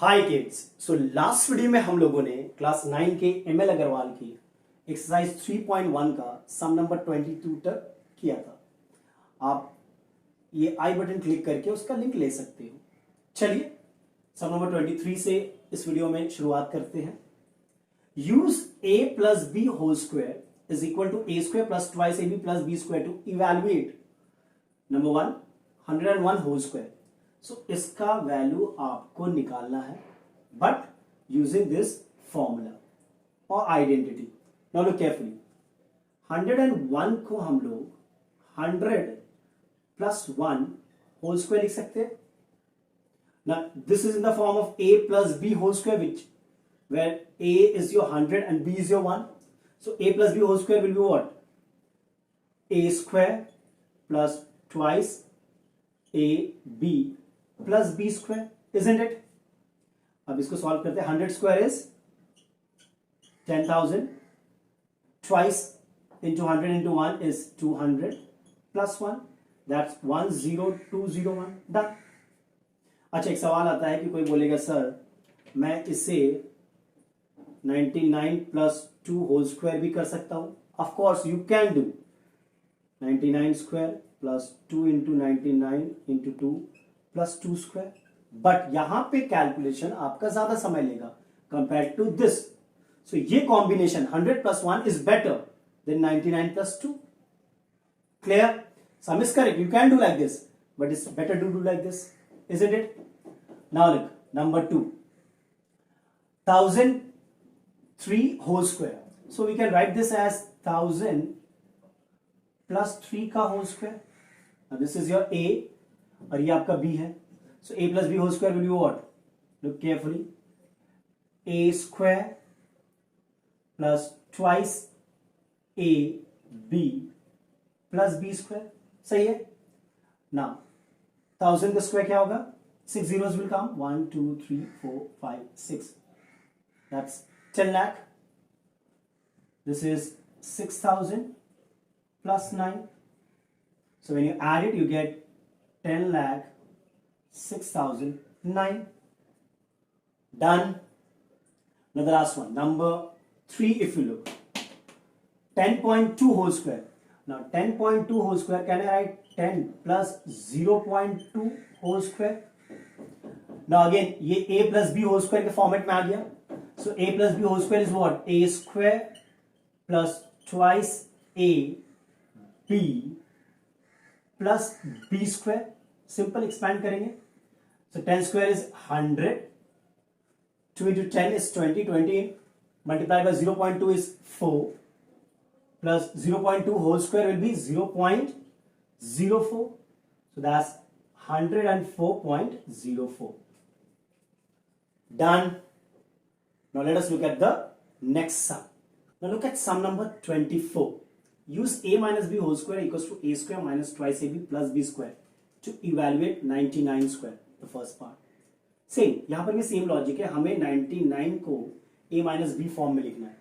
हाय kids. So last video में हम लोगों ने क्लास 9 के एमएल अग्रवाल की एक्सरसाइज 3.1 का सम नंबर 22 तक किया था। आप ये आई बटन क्लिक करके उसका लिंक ले सकते हो। चलिए सम नंबर 23 से इस वीडियो में शुरुआत करते हैं। Use a plus B whole square is equal to A square plus twice A B plus B square to evaluate number 1 101 whole square. So इसका वैल्यू आपको निकालना है बट यूजिंग दिस फॉर्मूला और आइडेंटिटी। नाउ लुक केयरफुली, 101 को हम लोग 100 plus 1 whole square लिख सकते हैं। Now this is in the form of a plus b whole square, which where a is your 100 and b is your 1. So a plus b whole square will be what? A square plus twice a b plus b square, isn't it? अब इसको solve करते हैं। 100 square is 10,000, twice into 100 into 1 is 200 plus 1, that's 10201, done. अच्छा, एक सवाल आता है कि कोई बोलेगा सर मैं इसे 99 प्लस 2 होल स्क्वायर भी कर सकता हूं। Of course you can do 99 square plus 2 into 99 into 2 plus 2 square, but यहां पे कैलकुलेशन आपका ज्यादा समय लेगा कंपेयर टू दिस। सो ये combination 100 plus 1 is better than 99 plus 2। Clear? Sum is correct, you can do like this but it's better to do like this, isn't it? Now look, number 2, 1003 whole square. So we can write this as 1000 plus 3 का whole square. Now this is your a और ये आपका b है. So a plus b whole square will be what? Look carefully. A square plus twice a b plus b square. सही है? Now 1000 का square क्या होगा? 6 zeros will come. 1 2 3 4 5 6. That's 10 lakh. This is 6,000 plus 9. So when you add it, you get 10 lakh 6,009. Done. Now the last one, number 3. If you look, 10.2 whole square. Now 10.2 whole square, can I write 10 plus 0.2 whole square? Now again ये a plus b whole square के format में आ गया. So a plus b whole square is what? A square plus twice a b plus b square. Simple expand करेंगे. So 10 square is 100. 2 into 10 is 20. 20 multiplied by 0.2 is 4. Plus 0.2 whole square will be 0.04. So that's 104.04. Done. Now let us look at the next sum. Now look at sum number 24. Use a minus b whole square equals to a square minus twice ab plus b square to evaluate 99 square. The first part. Same. यहाँ पर भी same logic है. हमें 99 को a minus b form में लिखना है.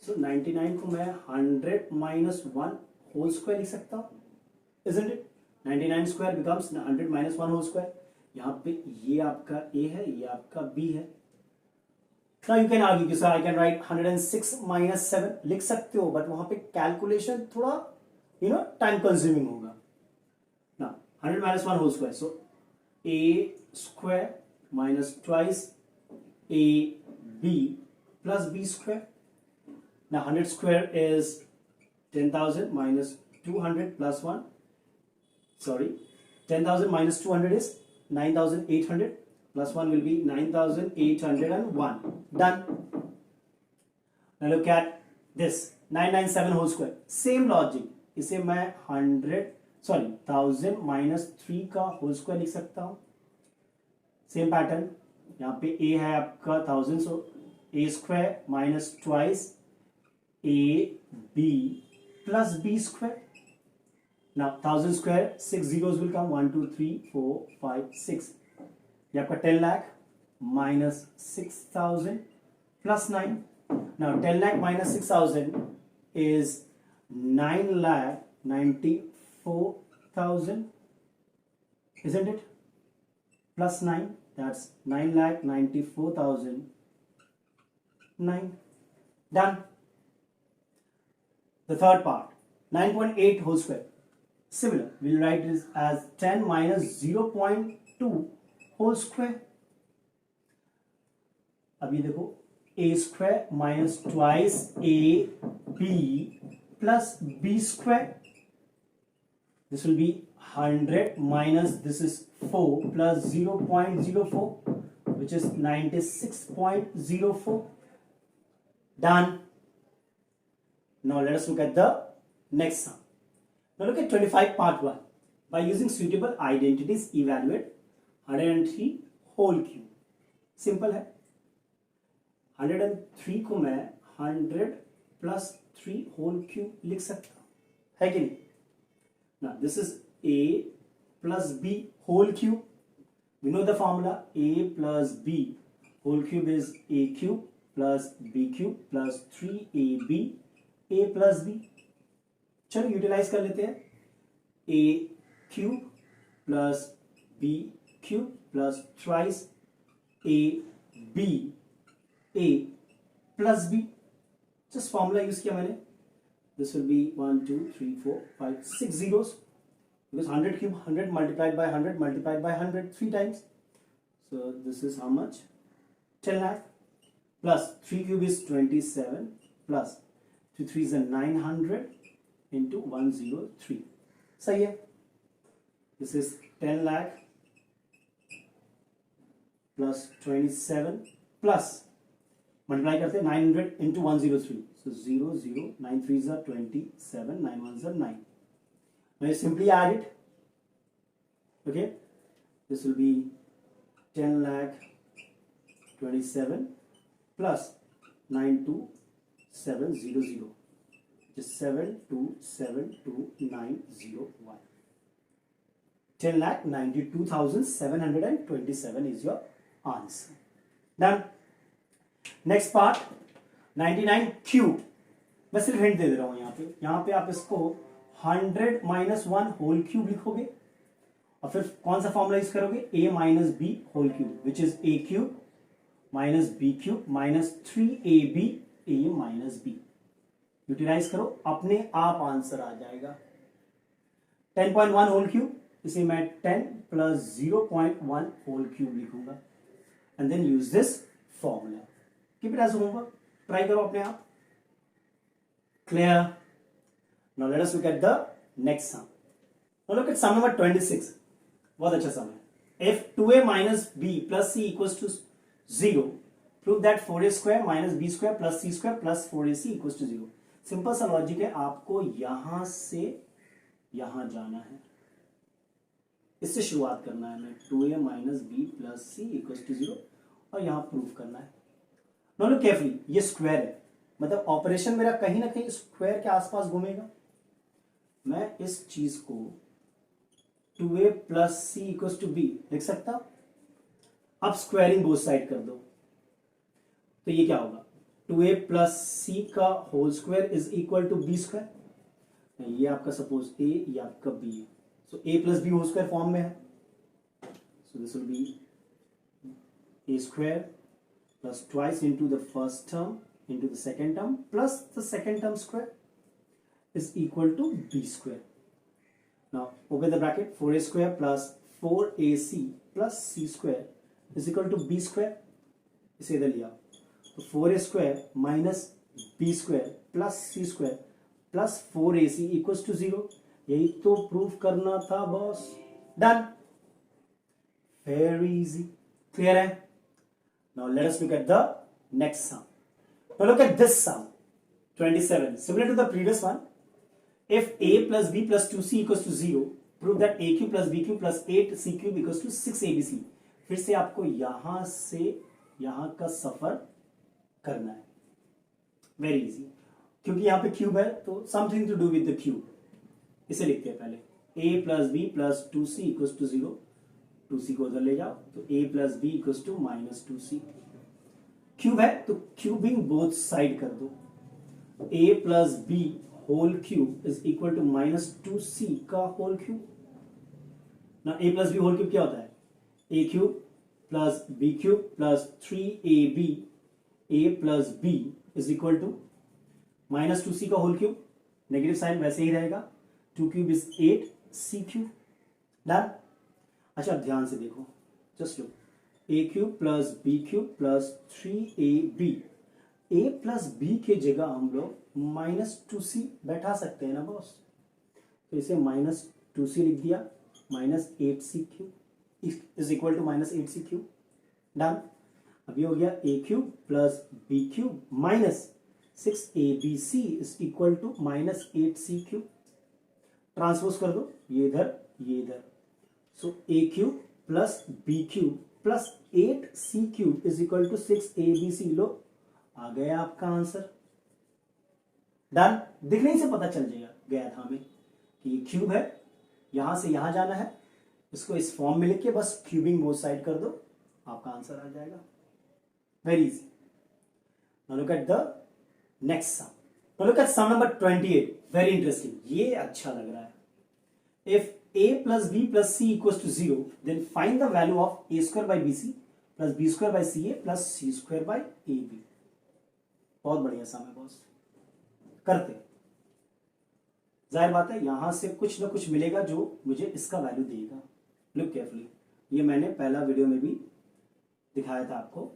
So 99 को मैं 100 minus 1 whole square लिख सकता हूँ, isn't it? 99 square becomes 100 minus 1 whole square. यहाँ पे ये आपका a है, ये आपका b है. Now you can argue कि sir I can write 106 minus 7 लिख सकते हो, but वहाँ पे कैलकुलेशन थोड़ा टाइम कंज्यूमिंग होगा. Now 100 minus 1 whole square, so a square minus twice a b plus b square. Now 100 square is 10,000 minus 200 plus 1. Sorry, 10,000 minus 200 is 9,800 plus 1 will be 9,801. Done. Now look at this 997 whole square. Same logic. इसे मैं 1000 minus 3 का whole square लिख सकता हूँ. Same pattern. यहाँ पे a है आपका 1000, so a square minus twice a b plus b square. Now 1000 square, 6 zeros will come. 1 2 3 4 5 6. ये आपका 10 lakh minus 6,000 plus 9. Now 10 lakh minus 6,000 is 9,94,000, isn't it? Plus 9. that's 9,94,009. Done. The third part, 9.8 whole square. Similar, we'll write this as 10 minus 0.2 whole square. अभी देखो, a square minus twice ab plus b square. This will be 100 minus this is 4 plus 0.04, which is 96.04. Done. Now let us look at the next sum. Now look at 25 part 1. By using suitable identities, evaluate 103 whole cube. Simple है. 103 को मैं 100 plus 3 whole cube लिख सकता हूँ, है कि नहीं? Now this is a plus b whole cube. We know the formula. A plus b whole cube is a cube plus b cube plus 3ab a plus b. चलो utilise कर लेते हैं. a cube plus b cube plus thrice a b a plus b. Just formula use किया मैंने. This will be 1 2 3 4 5 6 zeros, because 100 cube 100 multiplied by 100 multiplied by 100 3 times. So this is how much? 10 lakh plus 3 cube is 27 plus 2 3 is a 900 into 103. सही है. This is 10 lakh plus 27 plus multiply करते हैं 900 into 103. So 0 0 9 3s are 27 9 1s are 9. Now you simply add it. Okay, this will be 10 lakh 27 plus 92700, just 7272901. 10,92,727 is your answer. Done. Next part, 99 cube. मैं सिर्फ hint दे रहा हूं यहाँ पे आप इसको 100 minus 1 whole cube लिखोगे और फिर कौन सा फॉर्मूला यूज करोगे? a minus b whole cube, which is a cube minus b cube minus 3ab a minus b. Utilise करो, अपने आप आंसर आ जाएगा. 10.1 whole cube, इसे मैं 10 plus 0.1 whole cube लिखूंगा and then use this formula. Keep it as homework. Try करो अपने आप. Clear? Now let us look at the next sum. Now look at sum number 26. बहुत अच्छा sum है. If 2a minus b plus c equals to 0, prove that 4a square minus b square plus c square plus 4ac equals to 0. Simple सा logic है, आपको यहां से यहां जाना है. इससे शुरुआत करना है. मैं 2a minus b plus c equals to 0 और यहां प्रूव करना है. नो लुक केयरफुली, ये स्क्वायर है, मतलब ऑपरेशन मेरा कहीं ना कहीं स्क्वायर के आसपास घूमेगा. मैं इस चीज को 2a plus c equals to b लिख सकता. अब स्क्वायरिंग बोथ साइड कर दो तो ये क्या होगा? 2a plus c का whole square is equal to b square. ये आपका सपोज a, ये आपका b है. So a plus b whole square form में है. So this will be a square plus twice into the first term into the second term plus the second term square is equal to b square. Now open the bracket. 4a square plus 4ac plus c square is equal to b square. इसे इधर लिया तो 4a square minus b square plus c square plus 4ac equals to 0. यही तो prove करना था boss. Done. Very easy. Clear है? Now let us look at the next sum. Now look at this sum, 27. Similar to the previous one, if a plus b plus 2c equals to 0, prove that a cube plus b cube plus 8c cube equals to 6abc. फिर से आपको यहां से यहां का सफर करना है. Very easy, क्योंकि यहां पे क्यूब है तो something to do with the cube. इसे लिखते हैं पहले. a plus b plus 2c equals to 0. 2c को उधर ले जाओ तो a plus b equals to minus 2c. Cube है तो क्यूबिंग बोथ साइड कर दो. a plus b whole cube is equal to minus 2c का होल क्यूब. ना a plus b whole cube क्या होता है? a cube plus b cube plus 3ab a plus b is equal to minus 2c का whole cube, negative sign वैसे ही रहेगा, 2 cube is 8 c cube. Done. अच्छा अब ध्यान से देखो, just look, a cube plus b cube plus 3ab, a plus b के जगह हम लोग माइनस 2c बैठा सकते हैं ना बॉस, तो इसे माइनस 2c लिख दिया, minus 8c cube is equal to minus 8c cube. Done. अभी हो गया a cube plus b cube minus 6abc is equal to minus 8c cube. Transpose कर दो, ये इधर ये इधर, so a cube plus b cube plus 8c cube is equal to 6abc। लो आ गया आपका आंसर। डन। दिखने ही से पता चल जाएगा गया था हमें कि ये क्यूब है, यहां से यहां जाना है, इसको इस फॉर्म में लिख के बस क्यूबिंग बोथ साइड कर दो, आपका आंसर आ जाएगा। Very easy. Now look at the next sum. Now look at sum number 28। Very interesting, ये अच्छा लग रहा है। If a plus b plus c equals to 0, then find the value of a square by bc plus b square by ca plus c square by ab। बहुत बढ़िया सम है boss, करते। जाहिर बात है यहां से कुछ ना कुछ मिलेगा जो मुझे इसका वैल्यू देगा। लुक केयरफुली, ये मैंने पहला वीडियो में भी दिखाया था आपको।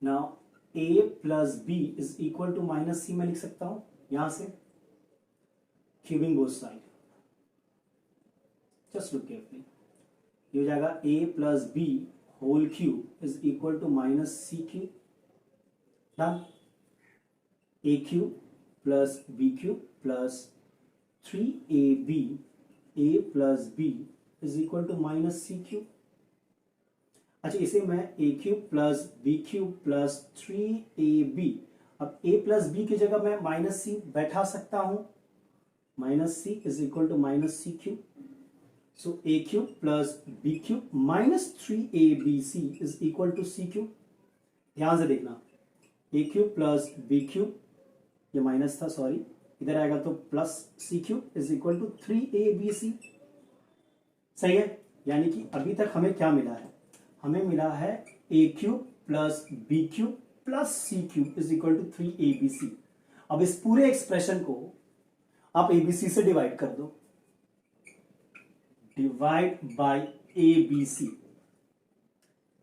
Now a plus b is equal to minus c मैं लिख सकता हूं यहां से, cubing both side. Just look carefully, ये हो जाएगा a plus b whole cube is equal to minus c cube. Done. a cube plus b cube plus 3ab a plus b is equal to minus c cube. अच्छा इसे मैं a cube plus b cube plus 3ab, अब a plus b की जगह मैं minus c बैठा सकता हूं, minus c is equal to minus c cube. So a cube plus b cube minus 3abc is equal to c cube. ध्यान से देखना, a cube plus b cube, ये माइनस था सॉरी, इधर आएगा तो plus c cube is equal to 3abc। सही है, यानी कि अभी तक हमें क्या मिला है, हमें मिला है a cube plus b cube plus c cube is equal to 3abc। अब इस पूरे एक्सप्रेशन को आप abc से डिवाइड कर दो, डिवाइड बाय abc,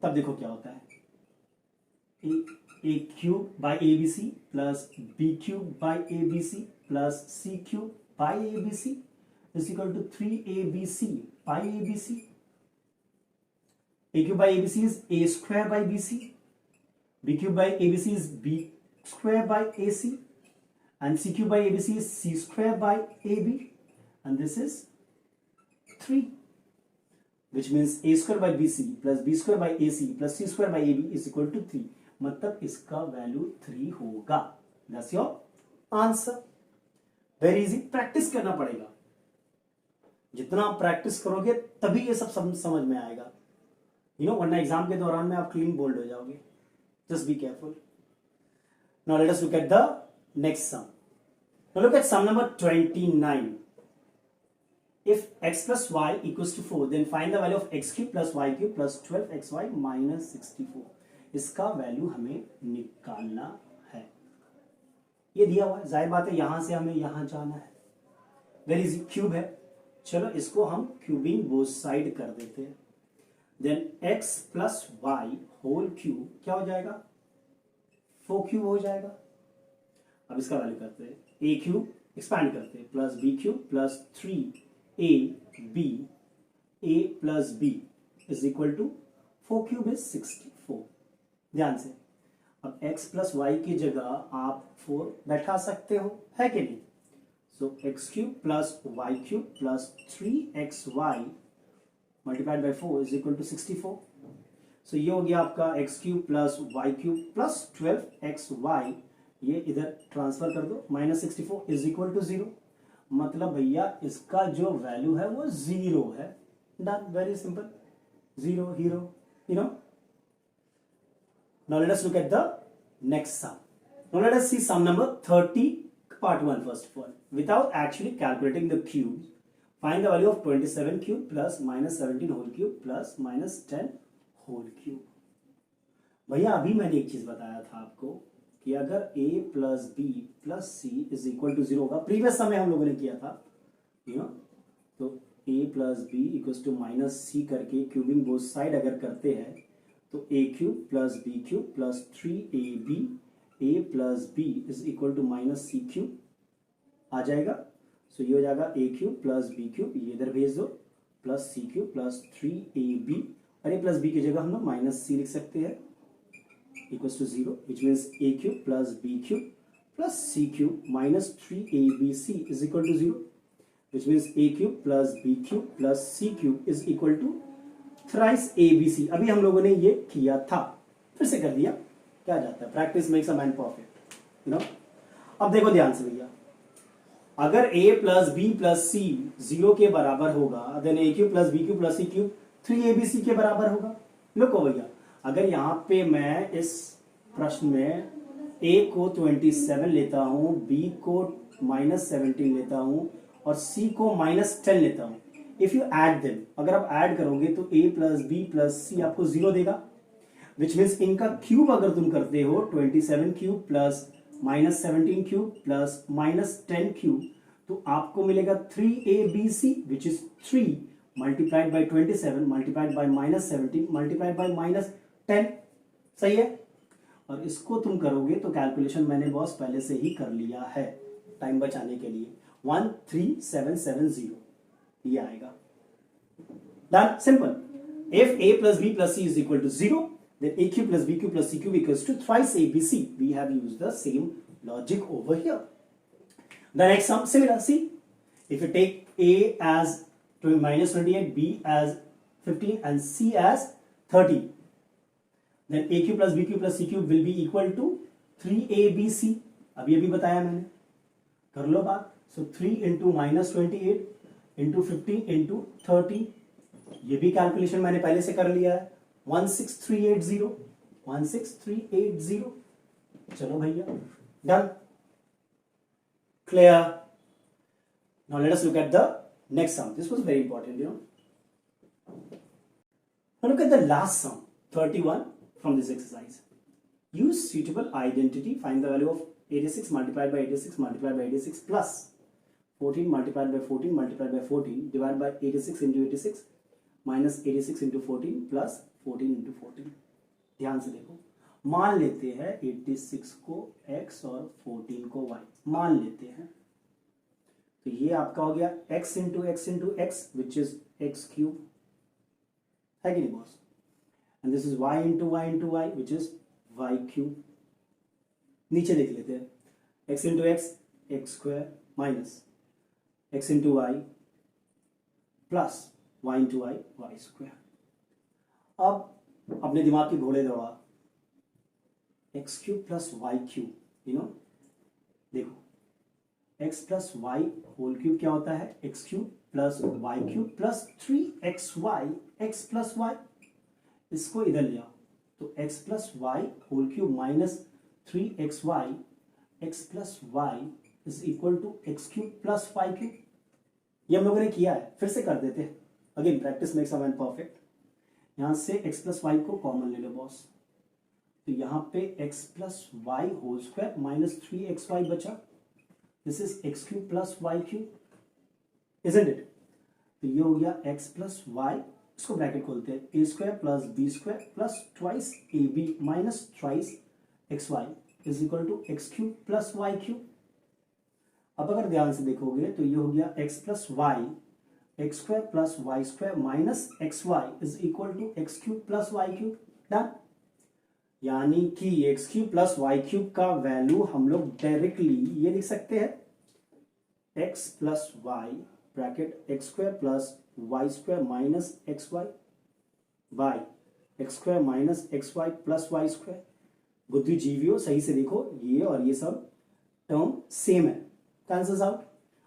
तब देखो क्या होता है, a cube by abc plus b cube by abc plus c cube by abc is equal to 3abc by abc। a cube by abc is a square by bc, b cube by abc is b square by ac, and c cube by abc is c square by ab, and this is 3, which means a square by bc plus b square by ac plus c square by ab is equal to 3। मतलब इसका value 3 होगा। That's your answer। Very easy, practice करना पड़ेगा, जितना आप practice करोगे तभी ये सब समझ में आएगा, वरना एग्जाम के दौरान में आप क्लीन बोल्ड हो जाओगे। Just be careful. Now let us look at the next sum. Now look at sum number 29। If x plus y equals to 4, then find the value of x cube plus y cube plus 12xy minus 64। इसका value हमें निकालना है। ये दिया हुआ है, जाहिर बात है यहां से हमें यहां जाना है। वेरी इजी, क्यूब है, चलो इसको हम क्यूबिंग बोथ साइड कर देते हैं। Then x plus Y whole cube क्या हो जाएगा, 4 क्यूब हो जाएगा। अब इसका वैल्यू करते हैं, a क्यूब एक्सपैंड करते हैं plus b cube plus 3ab a plus b is equal to 4 cube is 64। ध्यान से, अब x प्लस वाई की जगह आप 4 बैठा सकते हो, है कि नहीं। So x cube plus Y cube plus 3xy multiplied by 4 is equal to 64। So ये हो गया आपका x cube plus Y cube plus 12xy, ये इधर ट्रांसफर कर दो, माइनस 64 इज इक्वल टू 0। मतलब भैया इसका जो वैल्यू है वो 0 है। Done, very simple, 0 hero, Now let us look at the next sum. Now let us see sum number 30, part 1 first of all. Without actually calculating the cubes, find the value of 27 cube plus minus 17 whole cube plus minus 10 whole cube. भैया अभी मैंने एक चीज बताया था आपको कि अगर a plus B plus C is equal to 0 होगा, प्रीवियस समय हम लोगों ने किया था तो a plus B equal to minus C करके क्यूबिंग बोथ साइड अगर करते हैं तो a cube plus B cube plus 3ab a plus B is equal to minus C cube आ जाएगा। सो ये हो जाएगा a cube plus B cube, ये इधर भेज दो, plus C cube plus 3ab और a प्लस बी की जगह हम लोग माइनस सी लिख सकते हैं equals to 0, which means a cube plus b cube plus c cube minus 3abc is equal to 0, which means a cube plus b cube plus c cube is equal to thrice abc। अभी हम लोगों ने ये किया था, फिर से कर दिया, क्या जाता है, practice makes a man perfect, you know. अब देखो ध्यान से भैया, अगर a plus B plus C 0 के बराबर होगा then a cube plus B cube plus C cube 3abc के बराबर होगा। लोगो भैया अगर यहाँ पे मैं इस प्रश्न में a को 27 लेता हूँ, b को -17 लेता हूँ और c को -10 लेता हूँ, इफ यू ऐड देम, अगर आप ऐड करोगे तो a प्लस बी प्लस सी आपको 0 देगा, विच मीन्स इनका क्यूब अगर तुम करते हो 27 cube plus -17 cube plus -10 cube तो आपको मिलेगा 3abc which is 3 multiplied by 27 multiplied by -17 multiplied by -10, सही है। और इसको तुम करोगे तो कैलकुलेशन मैंने बॉस पहले से ही कर लिया है टाइम बचाने के लिए, 13770 ये आएगा। Done, simple. If a plus b plus c is equal to 0 then a cube plus b cube plus c cube equals to thrice abc। we have used the same logic over here। the next sum similar, see, if you take a as -28, b as 15 and c as 30 then a cube plus b cube plus c cube will be equal to 3abc। अभी बताया मैंने, कर लो बात। so 3 into -28 into 15 into 30, ये भी calculation मैंने पहले से कर लिया है, 16380 16380। चलो भैया done, clear. Now let us look at the next sum. This was very important, you know. Now look at the last sum, 31 from this exercise. Use suitable identity, find the value of 86 multiplied by 86 multiplied by 86 plus 14 multiplied by 14 multiplied by 14 divided by 86 into 86 minus 86 into 14 plus 14 into 14। ध्यान से देखो, मान लेते हैं 86 को x और 14 को y मान लेते हैं, तो ये आपका हो गया x into x which is x cube, है कि नहीं boss, and this is y into y which is y cube. नीचे देख लेते हैं, x into x square minus x into y plus y into y square. अब अपने दिमाग के घोड़े दौड़ा, x cube plus y cube, you know, देखो x plus Y whole cube क्या होता है, x cube plus Y cube plus 3xy x plus Y, इसको इधर लिया तो x plus Y whole cube minus 3xy x plus Y is equal to x cube plus Y cube. ये हम लोगों ने किया है, फिर से कर देते हैं, again practice makes a man perfect. यहां से x प्लस वाई को कॉमन ले लो बॉस, तो यहां पे x plus Y whole square minus 3xy बचा, this is x cube plus y cube, isn't it? तो ये हो गया x plus y, इसको ब्रैकेट खोलते हैं, a square plus b square plus twice ab minus twice xy is equal to x cube plus y cube. अब अगर ध्यान से देखोगे तो ये हो गया x plus Y X square plus Y square minus X Y is equal to X cube plus Y cube. Done, यानी कि X cube plus Y cube का वैल्यू हम लोग डायरेक्टली ये लिख सकते हैं X plus Y bracket X square plus Y square minus X Y by X square minus X Y plus Y square. बुद्धि जीवियो सही से देखो, ये और ये सब टर्म सेम है, cancels out.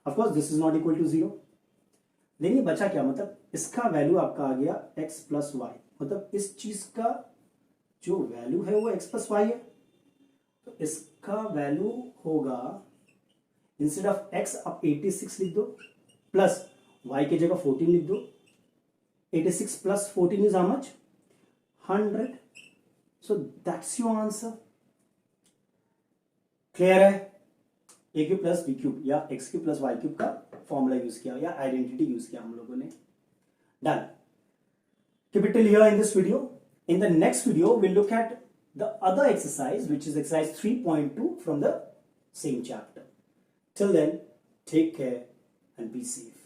Of course this is not equal to 0, लेकिन ये बचा क्या, मतलब इसका वैल्यू आपका आ गया x प्लस वाई, मतलब इस चीज का जो वैल्यू है वो x प्लस वाई है, तो इसका वैल्यू होगा इंस्टेड ऑफ x आप 86 लिख दो प्लस y की जगह 14 लिख दो। 86 plus 14 is how much 100. So that's your answer. Clear है? A cube plus B cube या X cube plus Y cube का फॉर्मूला यूज किया या आइडेंटिटी यूज किया हम लोगों ने. Done. Keep it till here in this video. In the next video, we'll look at the other exercise, which is exercise 3.2 from the same chapter. Till then, take care and be safe.